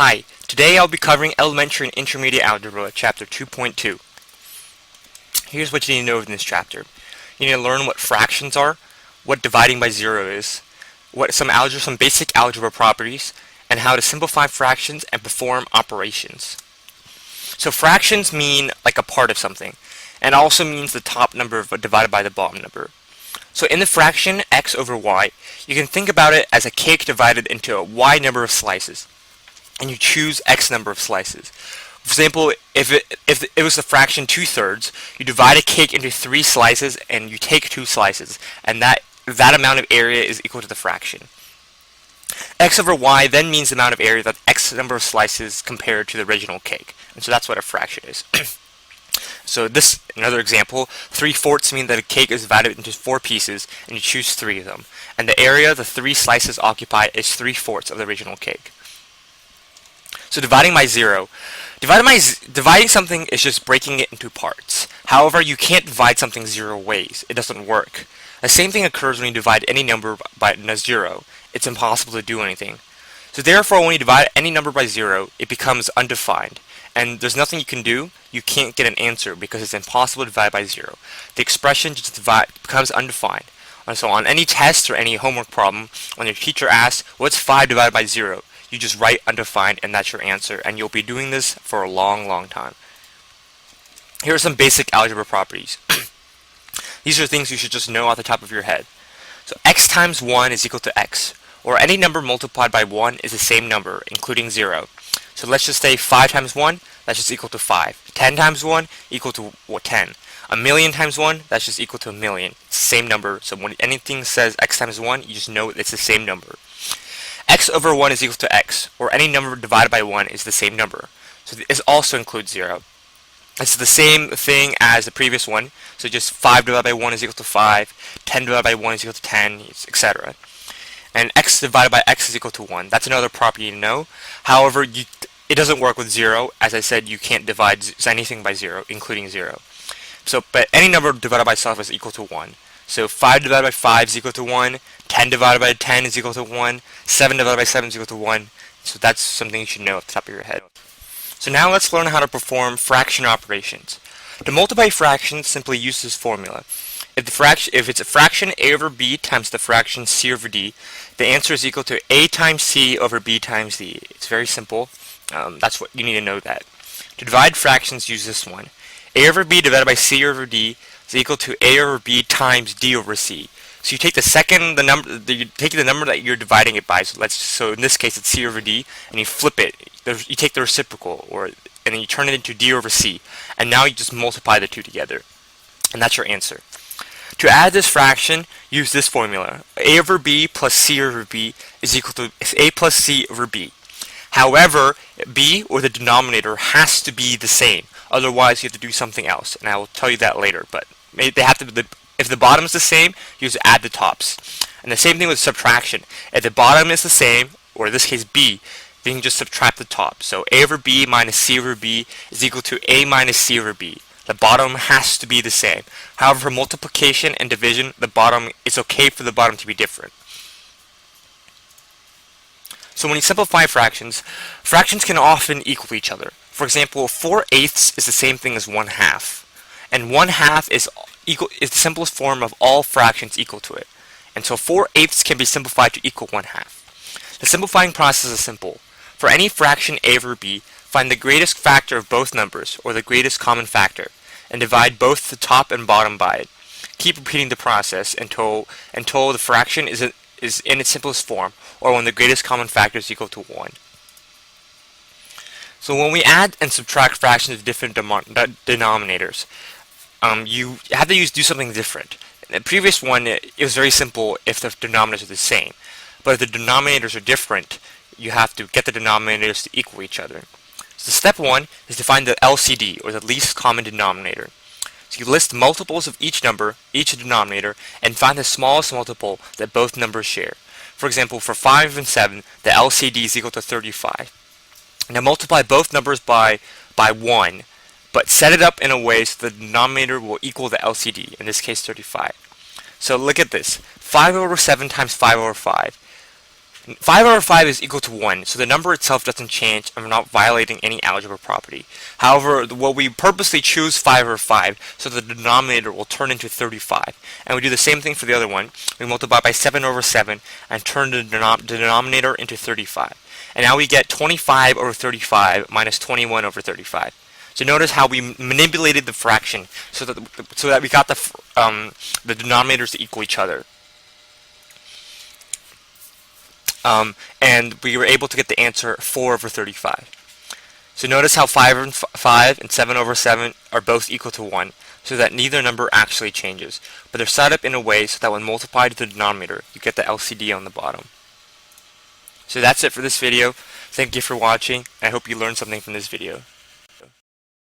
Hi, today I'll be covering Elementary and Intermediate Algebra, Chapter 2.2. Here's what you need to know in this chapter. You need to learn what fractions are, what dividing by zero is, what some basic algebra properties, and how to simplify fractions and perform operations. So fractions mean like a part of something, and also means the top number divided by the bottom number. So in the fraction x over y, you can think about it as a cake divided into a y number of slices, and you choose x number of slices. For example, if it was the fraction 2/3, you divide a cake into 3 slices and you take 2 slices, and that amount of area is equal to the fraction. X over y then means the amount of area that x number of slices compared to the original cake, and so that's what a fraction is. So this, another example, 3/4 means that a cake is divided into 4 pieces and you choose 3 of them, and the area the 3 slices occupy is 3/4 of the original cake. So dividing by zero. Dividing something is just breaking it into parts. However, you can't divide something 0 ways. It doesn't work. The same thing occurs when you divide any number by a 0. It's impossible to do anything. So therefore, when you divide any number by 0, it becomes undefined. And there's nothing you can do. You can't get an answer because it's impossible to divide by 0. The expression just becomes undefined. And so on any test or any homework problem, when your teacher asks, what's 5 divided by 0? You just write undefined and that's your answer, and you'll be doing this for a long time. Here are some basic algebra properties. These are things you should just know off the top of your head. So x times 1 is equal to x, or any number multiplied by 1 is the same number, including 0. So let's just say 5 times 1, that's just equal to 5. 10 times 1, equal to 10. A million times 1, that's just equal to a million. It's the same number, so when anything says x times 1, you just know it's the same number. X over 1 is equal to x, or any number divided by 1 is the same number. So this also includes 0. It's the same thing as the previous one, so just 5 divided by 1 is equal to 5, 10 divided by 1 is equal to 10, etc. And x divided by x is equal to 1. That's another property to know. However, it doesn't work with 0. As I said, you can't divide anything by 0, including 0. So, but any number divided by itself is equal to 1. So 5 divided by 5 is equal to 1, 10 divided by 10 is equal to 1, 7 divided by 7 is equal to 1. So that's something you should know off the top of your head. So now let's learn how to perform fraction operations. To multiply fractions, simply use this formula. If it's a fraction a over b times the fraction c over d, the answer is equal to a times c over b times d. It's very simple. That's what you need to know that. To divide fractions, use this one. A over b divided by c over d is equal to a over b times d over c. So you take the number that you're dividing it by. So in this case it's c over d, and you flip it. You take the reciprocal, and then you turn it into d over c, and now you just multiply the two together, and that's your answer. To add this fraction, use this formula. A over b plus c over b is equal to a plus c over b. However, b, or the denominator, has to be the same. Otherwise, you have to do something else, and I will tell you that later. But they have to. If the bottom is the same, you have to add the tops. And the same thing with subtraction. If the bottom is the same, or in this case b, then you can just subtract the top. So a over b minus c over b is equal to a minus c over b. The bottom has to be the same. However, for multiplication and division, it's okay for the bottom to be different. So when you simplify fractions can often equal each other. For example, 4/8 is the same thing as 1/2. And 1/2 is the simplest form of all fractions equal to it. And so 4/8 can be simplified to equal 1/2. The simplifying process is simple. For any fraction a over b, find the greatest factor of both numbers, or the greatest common factor, and divide both the top and bottom by it. Keep repeating the process until the fraction is in its simplest form, or when the greatest common factor is equal to 1. So when we add and subtract fractions of different denominators, you have to do something different. In the previous one, it was very simple if the denominators are the same. But if the denominators are different, you have to get the denominators to equal each other. So step 1 is to find the LCD, or the least common denominator. So you list multiples of each number, each denominator, and find the smallest multiple that both numbers share. For example, for 5 and 7, the LCD is equal to 35. Now multiply both numbers by 1, but set it up in a way so the denominator will equal the LCD, in this case 35. So look at this. 5 over 7 times 5 over 5. 5 over 5 is equal to 1, so the number itself doesn't change and we're not violating any algebra property. However, what we purposely choose 5 over 5 so the denominator will turn into 35. And we do the same thing for the other one. We multiply by 7 over 7 and turn the denominator into 35. And now we get 25 over 35 minus 21 over 35. So notice how we manipulated the fraction so that we got the denominators to equal each other. And we were able to get the answer 4 over 35. So notice how 5 and 7 over 7 are both equal to 1, so that neither number actually changes, but they're set up in a way so that when multiplied to the denominator, you get the LCD on the bottom. So that's it for this video. Thank you for watching, and I hope you learned something from this video.